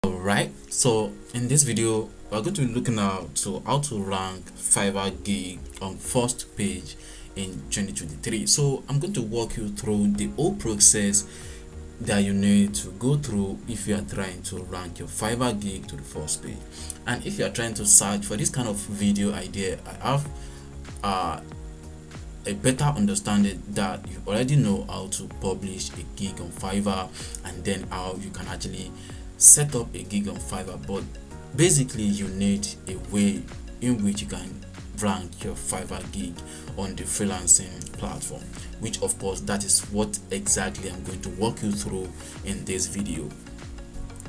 Alright, so in this video we're going to be looking at how to rank Fiverr gig on first page in 2023. So I'm going to walk you through the whole process that you need to go through if you are trying to rank your Fiverr gig to the first page. And if you are trying to search for this kind of video idea, I have a better understanding that you already know how to publish a gig on Fiverr and then how you can actually set up a gig on Fiverr. But basically you need a way in which you can rank your Fiverr gig on the freelancing platform, which of course that is what exactly I'm going to walk you through in this video.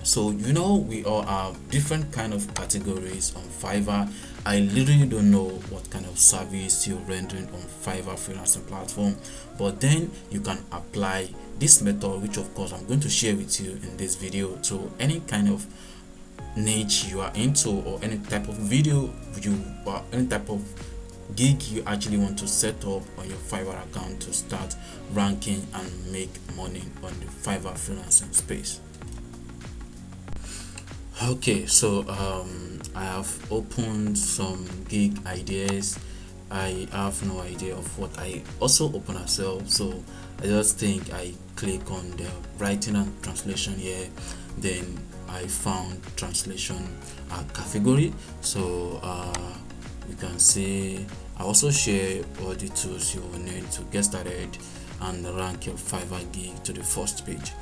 So we all have different kind of categories on Fiverr. I literally don't know what kind of service you're rendering on Fiverr freelancing platform, but then you can apply this method, which of course I'm going to share with you in this video, to any kind of niche you are into, or any type of video or any type of gig you actually want to set up on your Fiverr account to start ranking and make money on the Fiverr freelancing space. Okay, so I have opened some gig ideas. I have no idea of what I also open as well, so I just think I click on the writing and translation here, then I found translation category. So you can see I also share all the tools you will need to get started and rank your Fiverr gig to the first page.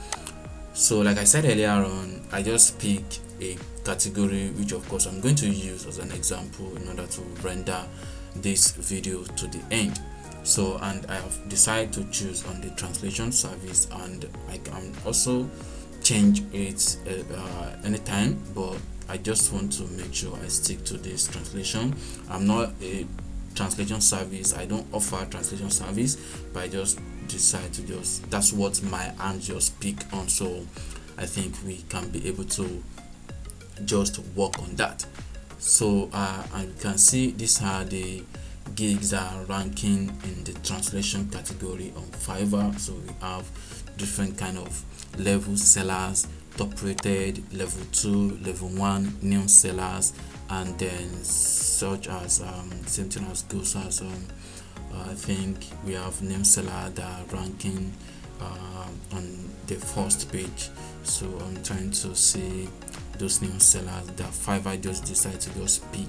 So like I said earlier on, I just pick a category which of course I'm going to use as an example in order to render this video to the end. So, and I have decided to choose on the translation service, and I can also change it anytime, but I just want to make sure I stick to this translation. I'm not a translation service, I don't offer translation service, but I just decide to that's what my hand just pick on. So I think we can be able to just work on that. So and you can see these are the gigs that are ranking in the translation category on Fiverr. So we have different kind of level sellers, top rated, level 2, level 1, new sellers, and then such as same thing as goes as I think we have name seller that are ranking on the first page. So I'm trying to see those new sellers that Fiverr just decide to just pick,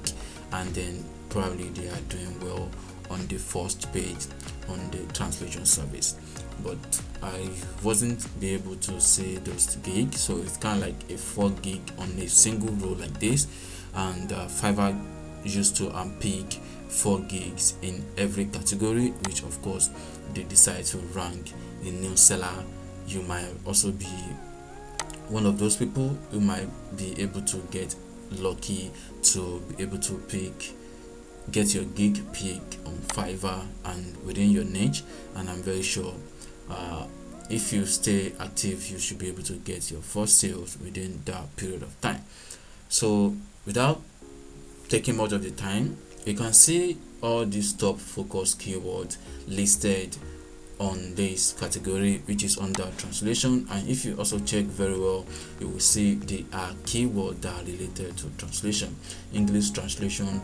and then probably they are doing well on the first page on the translation service. But I wasn't be able to see those gigs, so it's kind of like a 4 gig on a single row like this, and Fiverr used to pick 4 gigs in every category, which of course they decide to rank the new seller. You might also be one of those people who might be able to get lucky to be able to get your gig pick on Fiverr and within your niche, and I'm very sure if you stay active you should be able to get your first sales within that period of time. So without taking much of the time, you can see all these top focus keywords listed on this category, which is under translation. And if you also check very well, you will see the keywords that are related to translation: English translation,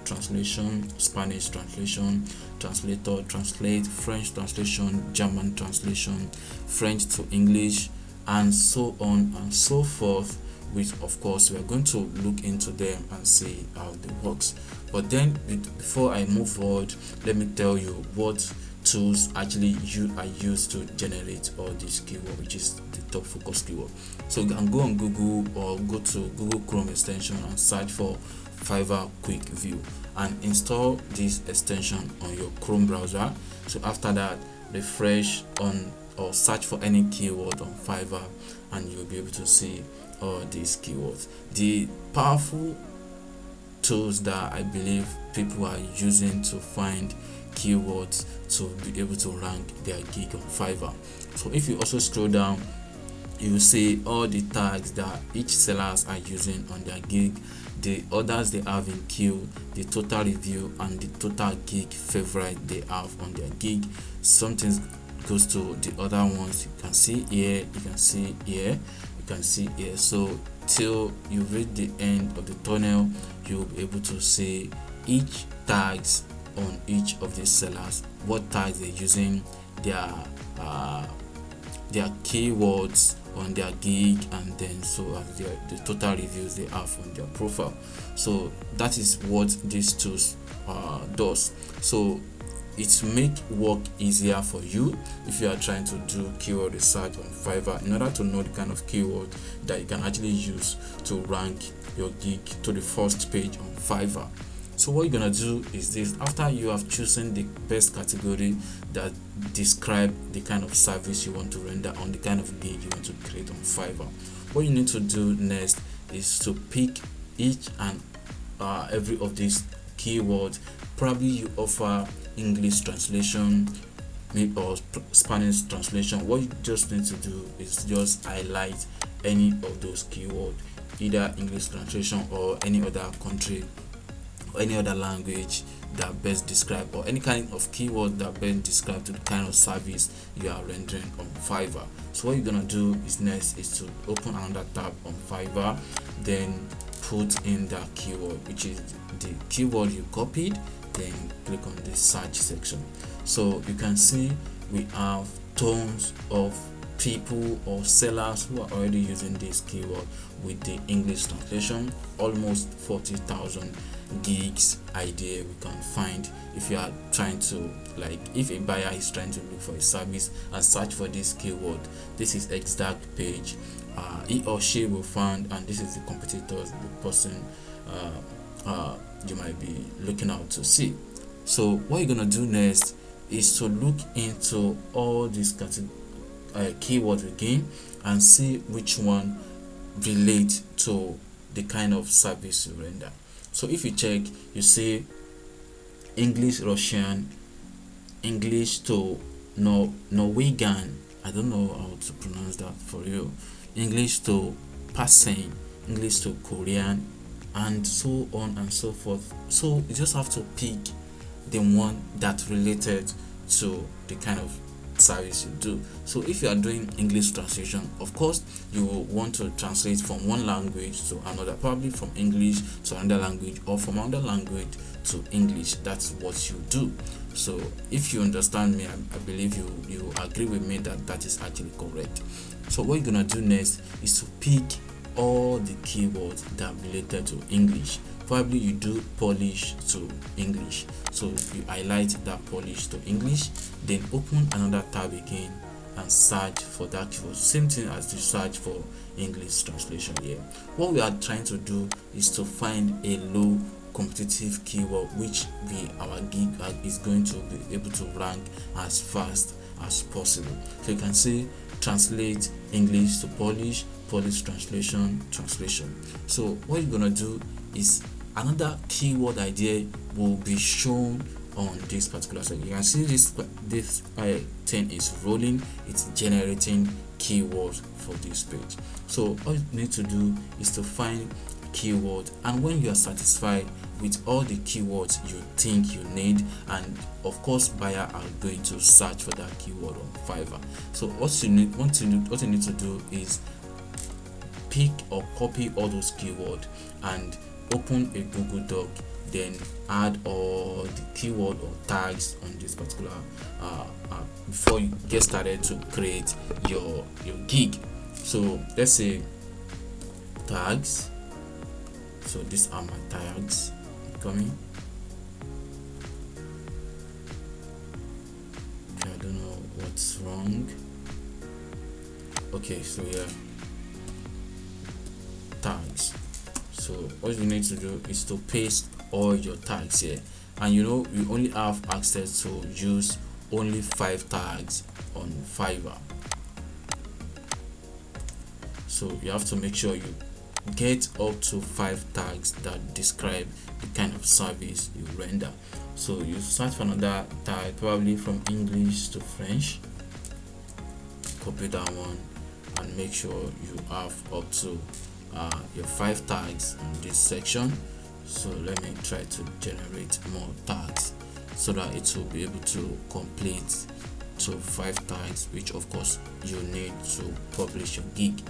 Spanish translation, translator, translate, French translation, German translation, French to English, and so on and so forth, which of course we are going to look into them and see how they works. But then before I move forward, let me tell you what tools actually are used to generate all these keywords, which is the top focus keyword. So you can go on Google or go to Google Chrome extension and search for Fiverr Quick View and install this extension on your Chrome browser. So after that, refresh on or search for any keyword on Fiverr and you'll be able to see all these keywords. The powerful tools that I believe people are using to find keywords to be able to rank their gig on Fiverr. So if you also scroll down, you will see all the tags that each sellers are using on their gig, the orders they have in queue, the total review, and the total gig favorite they have on their gig. Something goes to the other ones. You can see here, you can see here, you can see here. So till you reach the end of the tunnel, you'll be able to see each tags on each of these sellers, what tags they're using, their keywords on their gig, and then so as the total reviews they have on their profile. So that is what these tools does. So it make work easier for you if you are trying to do keyword research on Fiverr, in order to know the kind of keyword that you can actually use to rank your gig to the first page on Fiverr. So what you're gonna do is this: after you have chosen the best category that describe the kind of service you want to render on the kind of gig you want to create on Fiverr, what you need to do next is to pick each and every of these keywords. Probably you offer English translation, maybe, or Spanish translation. What you just need to do is just highlight any of those keywords, either English translation or any other country or any other language that best describe, or any kind of keyword that best describe to the kind of service you are rendering on Fiverr. So what you're gonna do is next is to open another tab on Fiverr, then put in that keyword, which is the keyword you copied, then click on the search section. So you can see we have tons of people or sellers who are already using this keyword with the English translation. Almost 40,000 gigs idea we can find if you are trying to, like, if a buyer is trying to look for a service and search for this keyword, this is exact page he or she will find, and this is the competitors, the person you might be looking out to see. So what you're gonna do next is to look into all these keywords again and see which one relate to the kind of service you render. So if you check, you see English Russian, English to Norwegian, I don't know how to pronounce that for you, English to Persian, English to Korean, and so on and so forth. So you just have to pick the one that related to the kind of service you do. So if you are doing English translation, of course you will want to translate from one language to another, probably from English to another language, or from another language to English. That's what you do. So if you understand me, I believe you agree with me that that is actually correct. So what you're gonna do next is to pick all the keywords that related to English. Probably you do Polish to English, so you highlight that Polish to English, then open another tab again and search for that keyword. Same thing as you search for English translation here. What we are trying to do is to find a low competitive keyword which our gig is going to be able to rank as fast as possible. So you can see translate English to Polish, Polish translation. So what you're gonna do is another keyword idea will be shown on this particular section. You can see this thing is rolling, it's generating keywords for this page. So all you need to do is to find keyword, and when you are satisfied with all the keywords you think you need, and of course buyer are going to search for that keyword on Fiverr. So what you need to do is pick or copy all those keywords and open a Google Doc, then add all the keyword or tags on this particular before you get started to create your gig. So let's say tags. So these are my tags coming. Okay, I don't know what's wrong. Okay, so yeah, tags. So all you need to do is to paste all your tags here, and you know you only have access to use only 5 tags on Fiverr. So you have to make sure you get up to 5 tags that describe the kind of service you render. So you search for another tag, probably from English to French, copy that one and make sure you have up to your 5 tags in this section. So let me try to generate more tags so that it will be able to complete to 5 tags, which of course you need to publish your gig.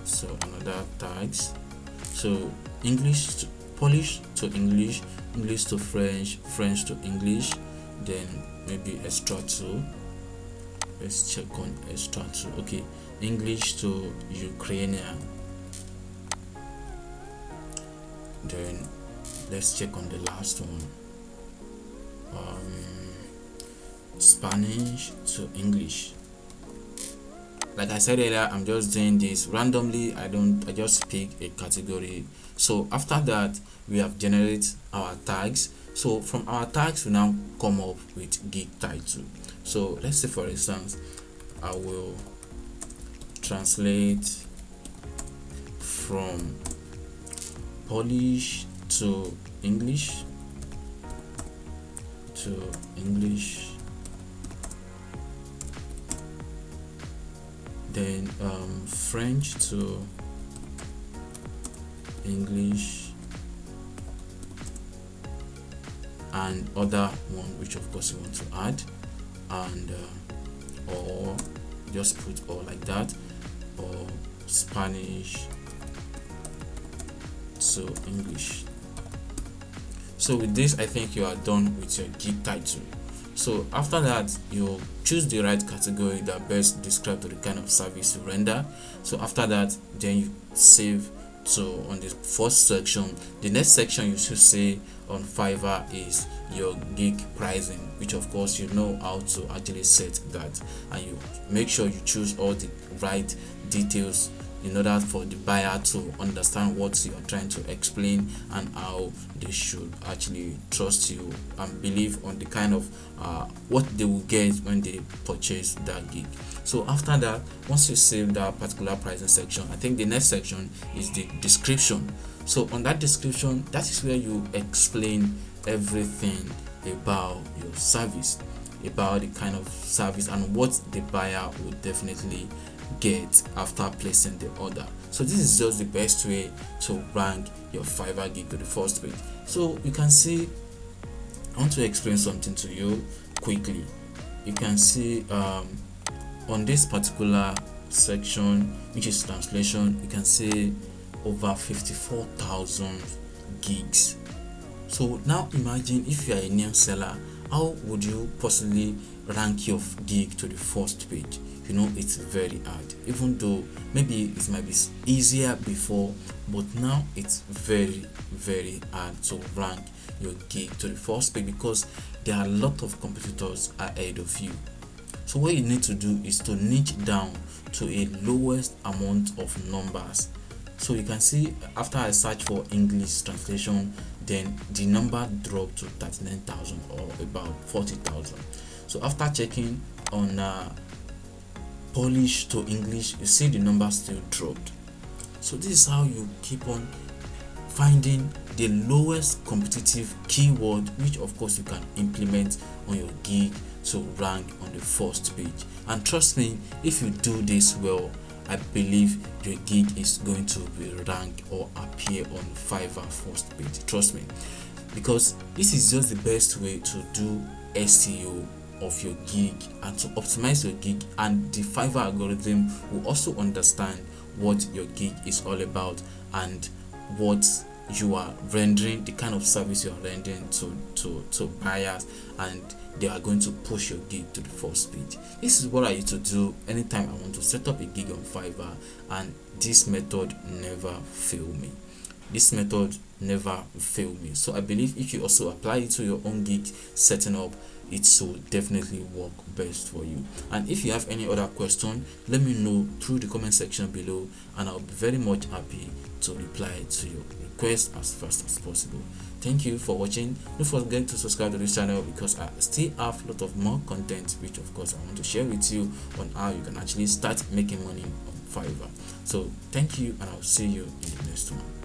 So another tags. So English to Polish to English, English to French, French to English, then maybe extra 2. Let's check on extra 2. Okay, English to Ukrainian. Then let's check on the last one. Spanish to English. Like I said earlier, I'm just doing this randomly. I just pick a category. So after that, we have generated our tags. So from our tags, we now come up with gig title. So let's say, for instance, I will translate from Polish to English then French to English, and other one which of course you want to add, and or just put all like that, or Spanish to English. So with this, I think you are done with your gig title. So after that, you choose the right category that best describes the kind of service you render. So after that, then you save. So on the first section, the next section you should say on Fiverr is your gig pricing, which of course you know how to actually set that, and you make sure you choose all the right details in order for the buyer to understand what you are trying to explain and how they should actually trust you and believe on the kind of what they will get when they purchase that gig. So after that, once you save that particular pricing section, I think the next section is the description. So on that description, that is where you explain everything about your service, about the kind of service and what the buyer would definitely get after placing the order. So this is just the best way to rank your Fiverr gig to the first page. So you can see, I want to explain something to you quickly. You can see on this particular section, which is translation, you can see over 54,000 gigs. So now imagine if you are a new seller, how would you possibly rank your gig to the first page? You know, it's very hard, even though maybe it might be easier before, but now it's very hard to rank your gig to the first page because there are a lot of competitors ahead of you. So what you need to do is to niche down to a lowest amount of numbers. So you can see after I search for English translation, then the number dropped to 39,000 or about 40,000. So after checking on Polish to English, you see the number still dropped. So this is how you keep on finding the lowest competitive keyword, which of course you can implement on your gig to rank on the first page. And trust me, if you do this well, I believe your gig is going to be ranked or appear on Fiverr first page. Trust me, because this is just the best way to do SEO of your gig and to optimize your gig, and the Fiverr algorithm will also understand what your gig is all about and what you are rendering, the kind of service you are rendering to buyers, and they are going to push your gig to the first page. This is what I used to do anytime I want to set up a gig on Fiverr, and this method never failed me. This method never failed me. So I believe if you also apply it to your own gig setting up, it will definitely work best for you. And if you have any other question, let me know through the comment section below, and I'll be very much happy to reply to your request as fast as possible. Thank you for watching. Don't forget to subscribe to this channel because I still have a lot of more content, which of course I want to share with you on how you can actually start making money on Fiverr. So thank you, and I'll see you in the next one.